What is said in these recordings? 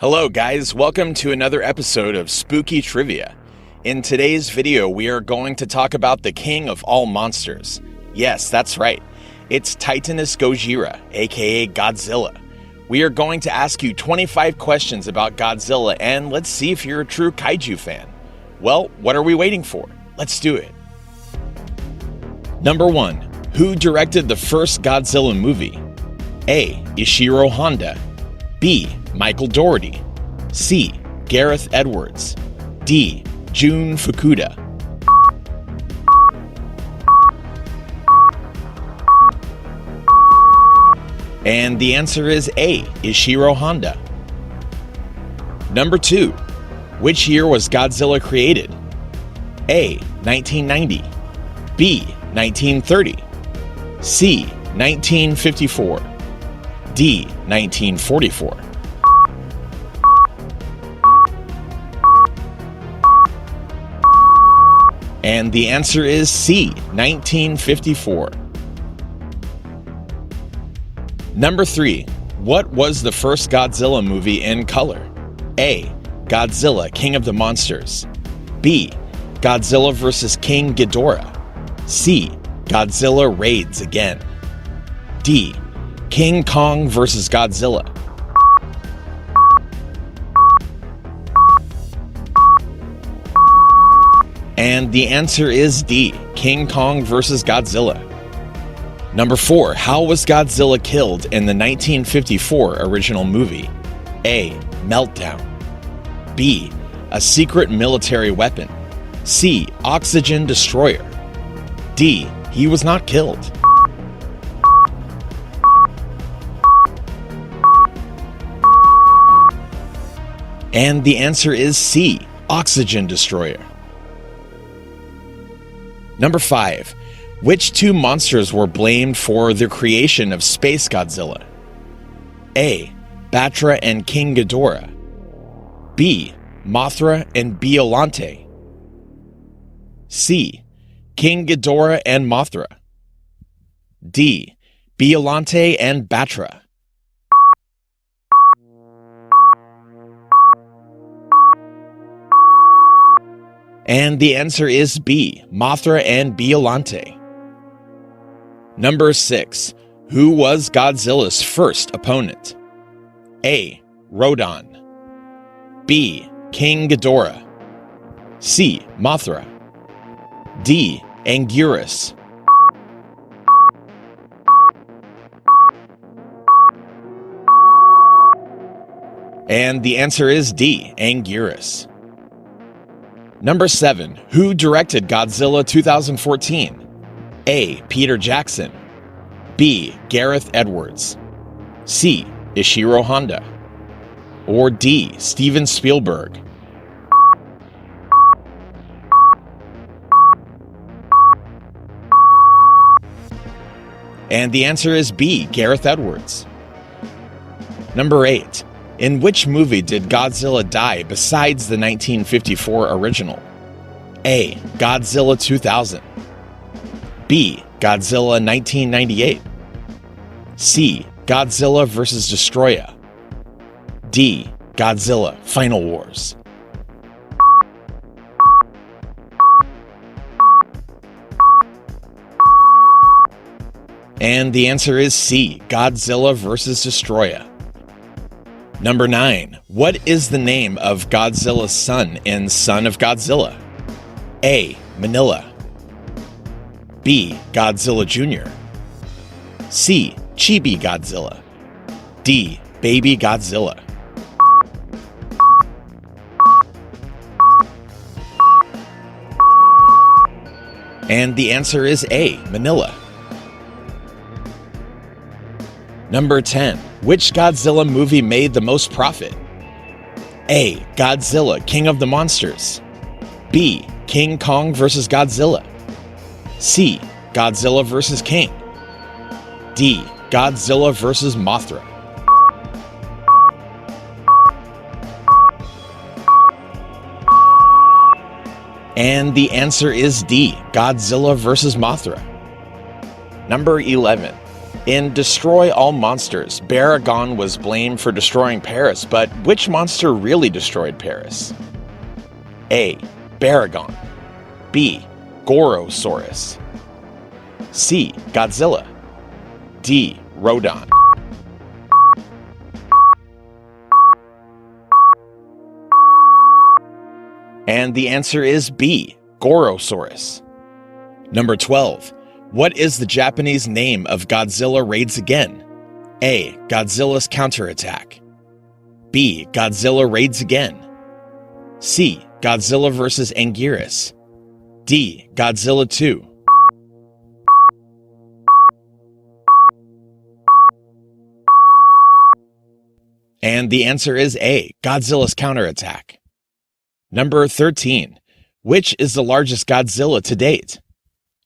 Hello guys, welcome to another episode of Spooky Trivia. In today's video, we are going to talk about the king of all monsters. Yes, that's right. It's Titanus Gojira, aka Godzilla. We are going to ask you 25 questions about Godzilla and let's see if you're a true kaiju fan. Well, what are we waiting for? Let's do it. Number 1. Who directed the first Godzilla movie? A. Ishiro Honda. B. Michael Dougherty. C. Gareth Edwards. D. Jun Fukuda. And the answer is A. Ishiro Honda. Number 2. Which year was Godzilla created? A. 1990. B. 1930. C. 1954. D. 1944. And the answer is C. 1954. Number 3. What was the first Godzilla movie in color? A. Godzilla, King of the Monsters. B. Godzilla vs. King Ghidorah. C. Godzilla Raids Again. D. King Kong vs. Godzilla. And the answer is D. King Kong vs. Godzilla. Number 4. How was Godzilla killed in the 1954 original movie? A. Meltdown. B. A secret military weapon. C. Oxygen destroyer. D. He was not killed. And the answer is C. Oxygen destroyer. Number 5. Which two monsters were blamed for the creation of Space Godzilla? A. Batra and King Ghidorah. B. Mothra and Biollante. C. King Ghidorah and Mothra. D. Biollante and Batra. And the answer is B. Mothra and Biollante. Number 6. Who was Godzilla's first opponent? A. Rodan. B. King Ghidorah. C. Mothra. D. Anguirus. And the answer is D. Anguirus. Number 7. Who directed Godzilla 2014? A. Peter Jackson. B. Gareth Edwards. C. Ishiro Honda. Or D. Steven Spielberg. And the answer is B. Gareth Edwards. Number 8. In which movie did Godzilla die besides the 1954 original? A. Godzilla 2000. B. Godzilla 1998. C. Godzilla vs. Destroyer. D. Godzilla Final Wars. And the answer is C. Godzilla vs. Destroyer. Number 9. What is the name of Godzilla's son in Son of Godzilla? A. Manila. B. Godzilla Jr. C. Chibi Godzilla. D. Baby Godzilla. And the answer is A. Manila. Number 10. Which Godzilla movie made the most profit? A. Godzilla, King of the Monsters. B. King Kong vs. Godzilla. C. Godzilla vs. King. D. Godzilla vs. Mothra. And the answer is D. Godzilla vs. Mothra. Number 11. In Destroy All Monsters, Baragon was blamed for destroying Paris, but which monster really destroyed Paris? A. Baragon. B. Gorosaurus. C. Godzilla. D. Rodon. And the answer is B. Gorosaurus. Number 12. What is the Japanese name of Godzilla Raids Again? A. Godzilla's Counterattack. B. Godzilla Raids Again. C. Godzilla vs. Anguirus. D. Godzilla 2. And the answer is A. Godzilla's Counterattack. Number 13. Which is the largest Godzilla to date?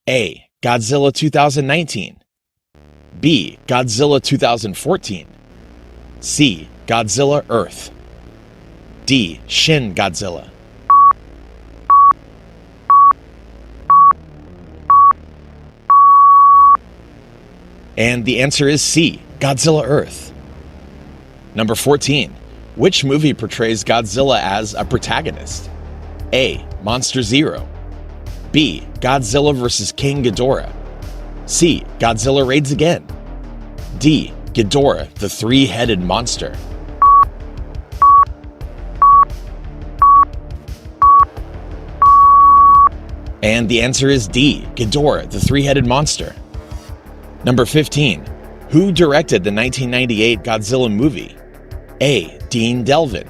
A. Godzilla 2019. B. Godzilla 2014. C. Godzilla Earth. D. Shin Godzilla. And the answer is C. Godzilla Earth. Number 14. Which movie portrays Godzilla as a protagonist? A. Monster Zero. B. Godzilla vs. King Ghidorah. C. Godzilla Raids Again. D. Ghidorah, the three-headed monster. And the answer is D. Ghidorah, the three-headed monster. Number 15. Who directed the 1998 Godzilla movie? A. Dean Delvin.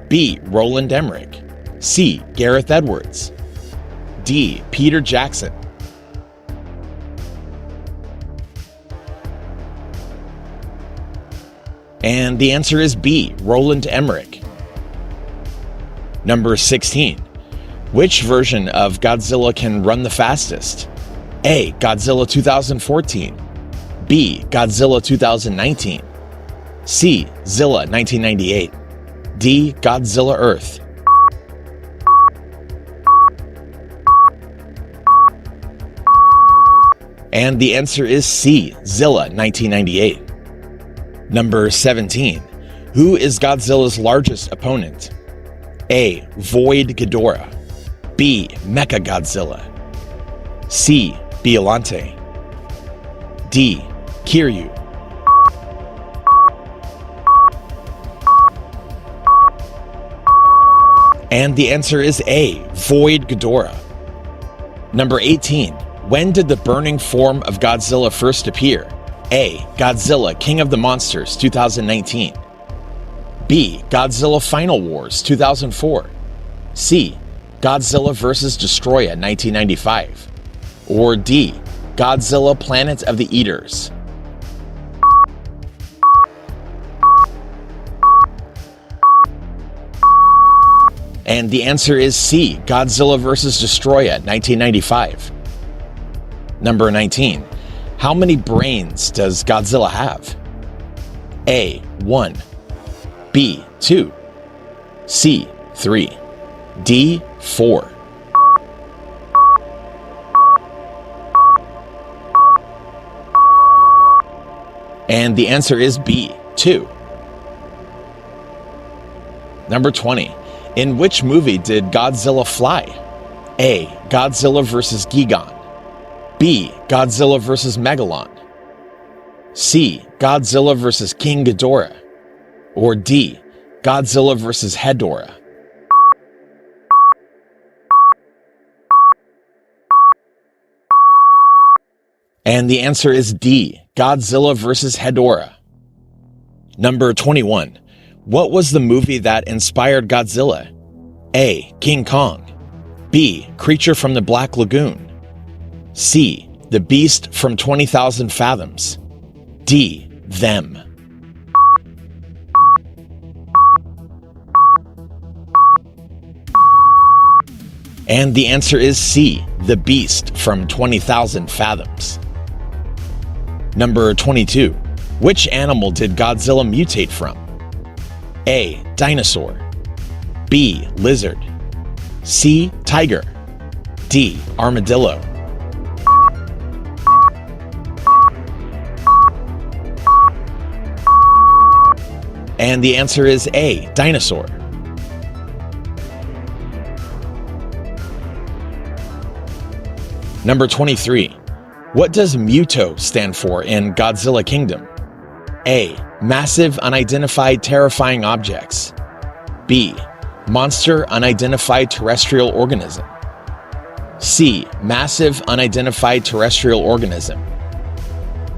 B. Roland Emmerich. C. Gareth Edwards. D. Peter Jackson. And the answer is B. Roland Emmerich. Number 16. Which version of Godzilla can run the fastest? A. Godzilla 2014. B. Godzilla 2019. C. Zilla 1998. D. Godzilla Earth. And the answer is C. Zilla 1998. Number 17. Who is Godzilla's largest opponent? A. Void Ghidorah. B. Mechagodzilla. C. Biollante. D. Kiryu. And the answer is A. Void Ghidorah. Number 18. When did the burning form of Godzilla first appear? A. Godzilla King of the Monsters 2019. B. Godzilla Final Wars 2004. C. Godzilla vs. Destroya 1995. Or D. Godzilla Planet of the Eaters. And the answer is C. Godzilla vs. Destroya 1995. Number 19. How many brains does Godzilla have? A. 1. B. 2. C. 3. D. 4. And the answer is B. 2. Number 20. In which movie did Godzilla fly? A. Godzilla vs. Gigan. B. Godzilla vs. Megalon. C. Godzilla vs. King Ghidorah. Or D. Godzilla vs. Hedorah. And the answer is D. Godzilla vs. Hedorah. Number 21. What was the movie that inspired Godzilla? A. King Kong. B. Creature from the Black Lagoon. C. The Beast from 20,000 Fathoms. D. Them. And the answer is C. The Beast from 20,000 Fathoms. Number 22. Which animal did Godzilla mutate from? A. Dinosaur. B. Lizard. C. Tiger. D. Armadillo. And the answer is A, dinosaur. Number 23. What does MUTO stand for in Godzilla Kingdom? A, massive unidentified terrifying objects. B, monster unidentified terrestrial organism. C, massive unidentified terrestrial organism.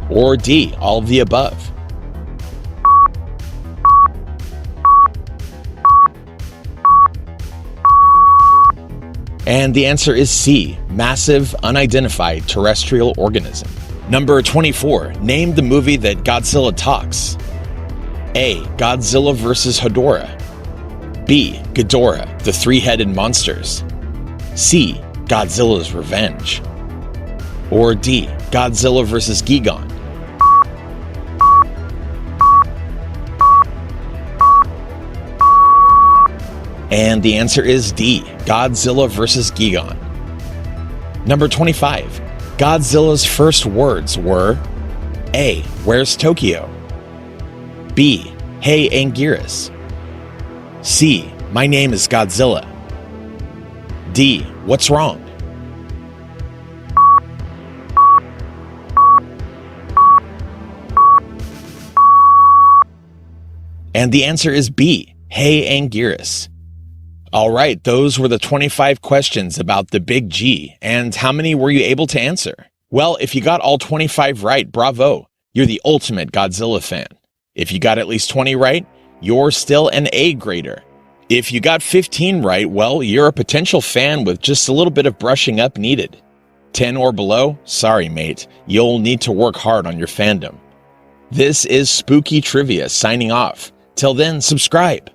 Or D, all of the above. And the answer is C, massive unidentified terrestrial organism. Number 24, name the movie that Godzilla talks. A, Godzilla vs. Hedorah. B, Ghidorah, the Three-Headed Monsters. C, Godzilla's Revenge. Or D, Godzilla vs. Gigan. And the answer is D, Godzilla vs. Gigan. Number 25. Godzilla's first words were A, where's Tokyo? B, hey Anguirus. C, my name is Godzilla. D, what's wrong? And the answer is B, hey Anguirus. All right, those were the 25 questions about the Big G, and how many were you able to answer? Well, if you got all 25 right, bravo, you're the ultimate Godzilla fan. If you got at least 20 right, you're still an A grader. If you got 15 right, well, you're a potential fan with just a little bit of brushing up needed. 10 or below? Sorry, mate, you'll need to work hard on your fandom. This is Spooky Trivia signing off. Till then, subscribe.